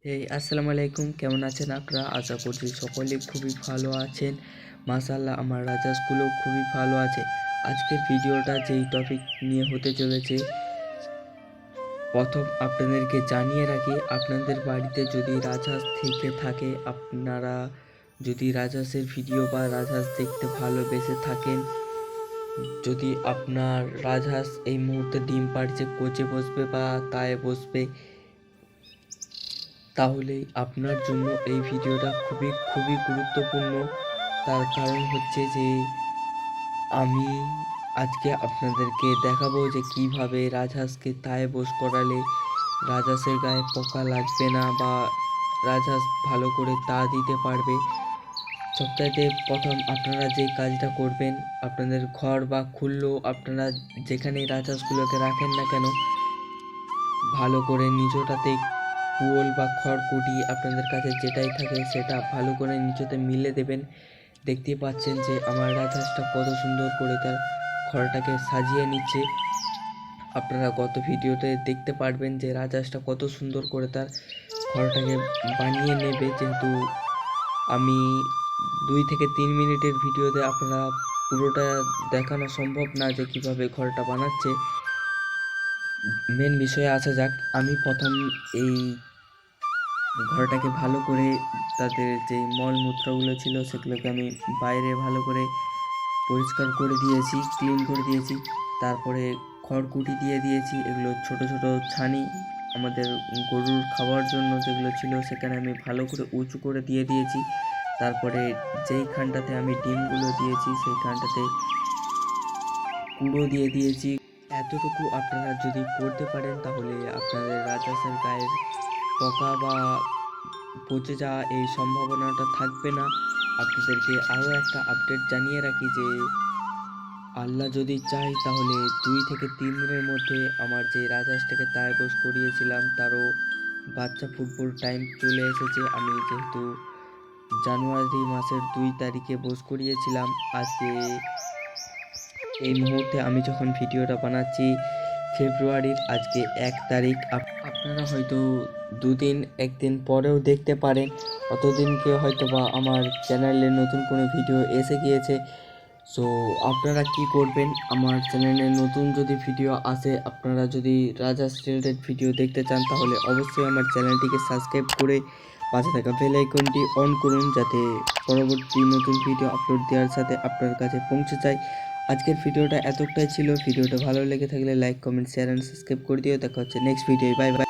আসসালামু আলাইকুম, কেমন আছেন আপনারা? আশা করছি সকলে খুবই ভালো আছেন। মাশাআল্লাহ আমার রাজহাঁসগুলো খুবই ভালো আছে। আজকের ভিডিওটা যেই টপিক নিয়ে হতে চলেছে, প্রথম আপনাদেরকে জানিয়ে রাখি, আপনাদের বাড়িতে যদি রাজহাঁস থেকে থাকে, আপনারা যদি রাজহাঁসের ভিডিও বা রাজহাঁস দেখতে ভালোবেসে থাকেন, যদি আপনার রাজহাঁস এই মুহূর্তে ডিম পাড়ছে, কোচে বসবে বা তায়ে বসবে, তাহলে আপনার জন্য এই ভিডিওটা খুবই খুবই গুরুত্বপূর্ণ। তার কারণ হচ্ছে যে আমি আজকে আপনাদেরকে দেখাবো যে কিভাবে রাজহাঁসকে তায়ে বস করালে রাজহাঁসের গায়ে পোকা লাগবে না বা রাজহাঁস ভালো করে তা দিতে পারবে। সবচাইতে প্রথম আপনারা যে কাজটা করবেন, আপনাদের ঘর বা খুললেও আপনারা যেখানে রাজহাঁসগুলোকে রাখেন না কেন, ভালো করে নিচটাতে পুয়োল বা খড়কুটি আপনাদের কাছে যেটাই থাকে সেটা ভালো করে নিচতে মিলে দেবেন। দেখতেই পাচ্ছেন যে আমার রাজহাঁসটা কত সুন্দর করে তার খড়টাকে সাজিয়ে নিচ্ছে। আপনারা গত ভিডিওতে দেখতে পারবেন যে রাজহাঁসটা কত সুন্দর করে তার খড়টাকে বানিয়ে নেবে। যেহেতু আমি 2 থেকে 3 মিনিটের ভিডিওতে আপনারা পুরোটা দেখানো সম্ভব না যে কিভাবে ঘরটা বানাচ্ছে। মেন বিষয়ে আসা যাক। আমি প্রথম এই ঘরটাকে ভালো করে তাদের যে মলমূত্রগুলো ছিল সেগুলোকে আমি বাইরে ভালো করে পরিষ্কার করে দিয়েছি, ক্লিন করে দিয়েছি। তারপরে খড়কুটি দিয়ে দিয়েছি, এগুলো ছোট ছোট ছানি আমাদের গরুর খাওয়ার জন্য যেগুলো ছিল সেখানে আমি ভালো করে উঁচু করে দিয়ে দিয়েছি। তারপরে যেইখানটাতে আমি ডিমগুলো দিয়েছি সেইখানটাতে কুড়ো দিয়ে দিয়েছি। এতটুকু আপনারা যদি করতে পারেন তাহলে আপনাদের রাজহাঁসের গায়ের পোকা বা পচে যাওয়া এই সম্ভাবনাটা থাকবে না। আপনাদেরকে আরও একটা আপডেট জানিয়ে রাখি যে আল্লাহ যদি চায় তাহলে 2 থেকে 3 দিনের মধ্যে আমার যে রাজহাঁসটাকে তায়ে বস করিয়েছিলাম তারও বাচ্চা ফুটবল টাইম চলে এসেছে। আমি যেহেতু জানুয়ারি মাসের 2 তারিখে বস করিয়েছিলাম, আজকে এই মুহূর্তে আমি যখন ভিডিওটা বানাচ্ছি ফেব্রুয়ারির আজকে 1 তারিখ। আপনারা হয়তো 1দিন পরেও দেখতে পারেন, অতদিনকে হয়তো বা আমার চ্যানেলে নতুন কোনো ভিডিও এসে গিয়েছে। সো আপনারা কি করবেন, আমার চ্যানেলে নতুন যদি ভিডিও আসে, আপনারা যদি রাজহাঁস রিলেটেড ভিডিও দেখতে চান তাহলে অবশ্যই আমার চ্যানেলটিকে সাবস্ক্রাইব করে পাশে থাকা বেল আইকনটি অন করুন, যাতে পরবর্তী নতুন ভিডিও আপলোড দেওয়ার সাথে আপনার কাছে পৌঁছে যায়। আজকের ভিডিওটা এতটাই ছিল। ভিডিওটা ভালো লেগে থাকলে like, comment, share and subscribe করে দিও। দেখা হচ্ছে নেক্সট ভিডিও। Bye bye.